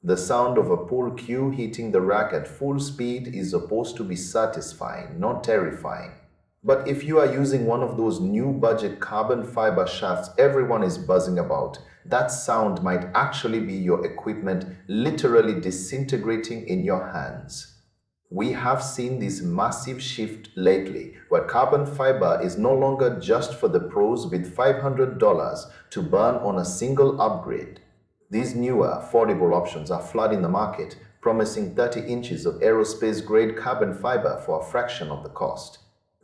The sound of a pool cue hitting the rack at full speed is supposed to be satisfying, not terrifying. But if you are using one of those new budget carbon fiber shafts everyone is buzzing about, that sound might actually be your equipment literally disintegrating in your hands. We have seen this massive shift lately where carbon fiber is no longer just for the pros with $500 to burn on a single upgrade. These newer, affordable options are flooding the market, promising 30 inches of aerospace-grade carbon fiber for a fraction of the cost.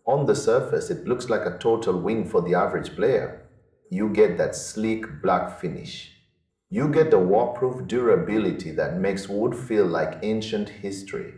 On the surface, it looks like a total win for the average player. You get that sleek black finish. You get the waterproof durability that makes wood feel like ancient history.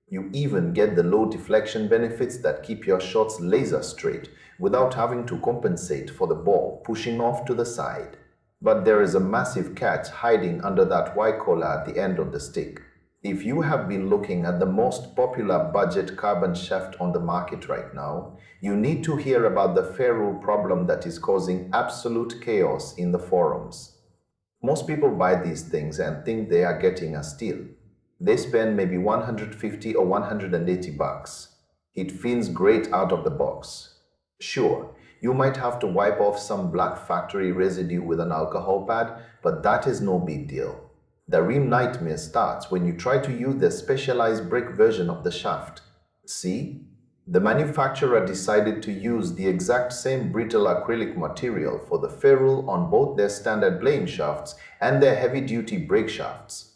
You even get the low deflection benefits that keep your shots laser straight without having to compensate for the ball pushing off to the side. But there is a massive catch hiding under that white collar at the end of the stick. If you have been looking at the most popular budget carbon shaft on the market right now, you need to hear about the ferrule problem that is causing absolute chaos in the forums. Most people buy these things and think they are getting a steal. They spend maybe 150 or 180 bucks. It feels great out of the box. Sure, you might have to wipe off some black factory residue with an alcohol pad, but that is no big deal. The real nightmare starts when you try to use the specialized brick version of the shaft. See? The manufacturer decided to use the exact same brittle acrylic material for the ferrule on both their standard blade shafts and their heavy-duty brake shafts.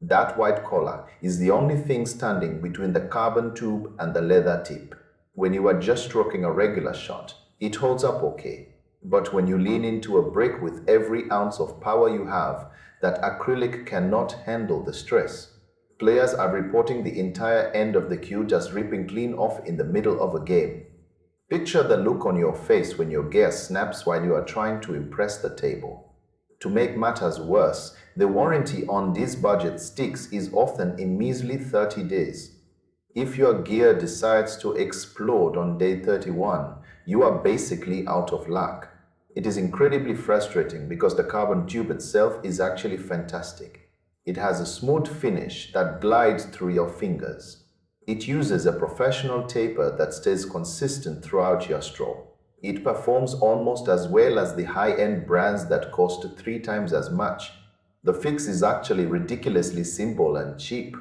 That white collar is the only thing standing between the carbon tube and the leather tip. When you are just stroking a regular shot, it holds up okay. But when you lean into a brick with every ounce of power you have, that acrylic cannot handle the stress. Players are reporting the entire end of the cue just ripping clean off in the middle of a game. Picture the look on your face when your gear snaps while you are trying to impress the table. To make matters worse, the warranty on these budget sticks is often a measly 30 days. If your gear decides to explode on day 31, you are basically out of luck. It is incredibly frustrating because the carbon tube itself is actually fantastic. It has a smooth finish that glides through your fingers. It uses a professional taper that stays consistent throughout your stroke. It performs almost as well as the high-end brands that cost 3 times as much. The fix is actually ridiculously simple and cheap.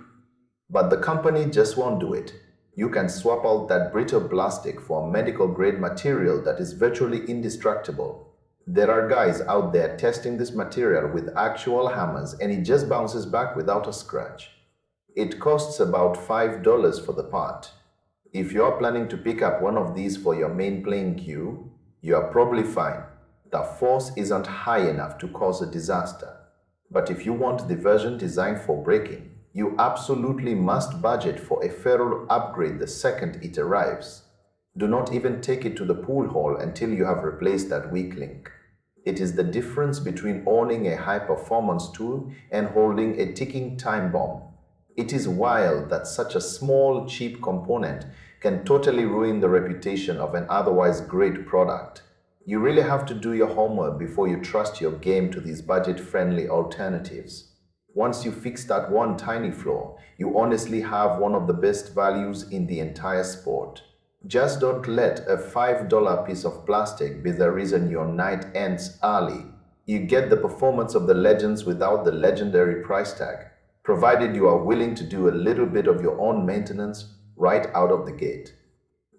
But the company just won't do it. You can swap out that brittle plastic for a medical-grade material that is virtually indestructible. There are guys out there testing this material with actual hammers and it just bounces back without a scratch. It costs about $5 for the part. If you are planning to pick up one of these for your main playing cue, you are probably fine. The force isn't high enough to cause a disaster. But if you want the version designed for breaking, you absolutely must budget for a ferrule upgrade the second it arrives. Do not even take it to the pool hall until you have replaced that weak link. It is the difference between owning a high-performance tool and holding a ticking time bomb. It is wild that such a small, cheap component can totally ruin the reputation of an otherwise great product. You really have to do your homework before you trust your game to these budget-friendly alternatives. Once you fix that one tiny flaw, you honestly have one of the best values in the entire sport. Just don't let a $5 piece of plastic be the reason your night ends early. You get the performance of the legends without the legendary price tag, provided you are willing to do a little bit of your own maintenance right out of the gate.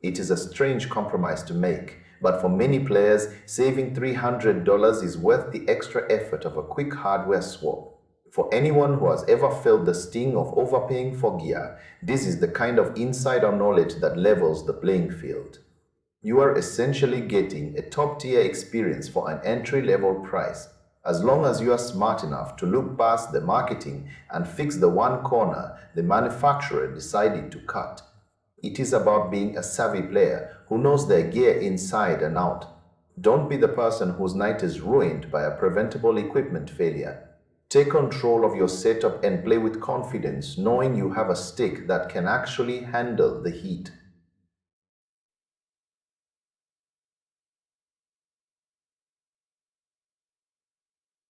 It is a strange compromise to make, but for many players, saving $300 is worth the extra effort of a quick hardware swap. For anyone who has ever felt the sting of overpaying for gear, this is the kind of insider knowledge that levels the playing field. You are essentially getting a top-tier experience for an entry-level price, as long as you are smart enough to look past the marketing and fix the one corner the manufacturer decided to cut. It is about being a savvy player who knows their gear inside and out. Don't be the person whose night is ruined by a preventable equipment failure. Take control of your setup and play with confidence, knowing you have a stick that can actually handle the heat.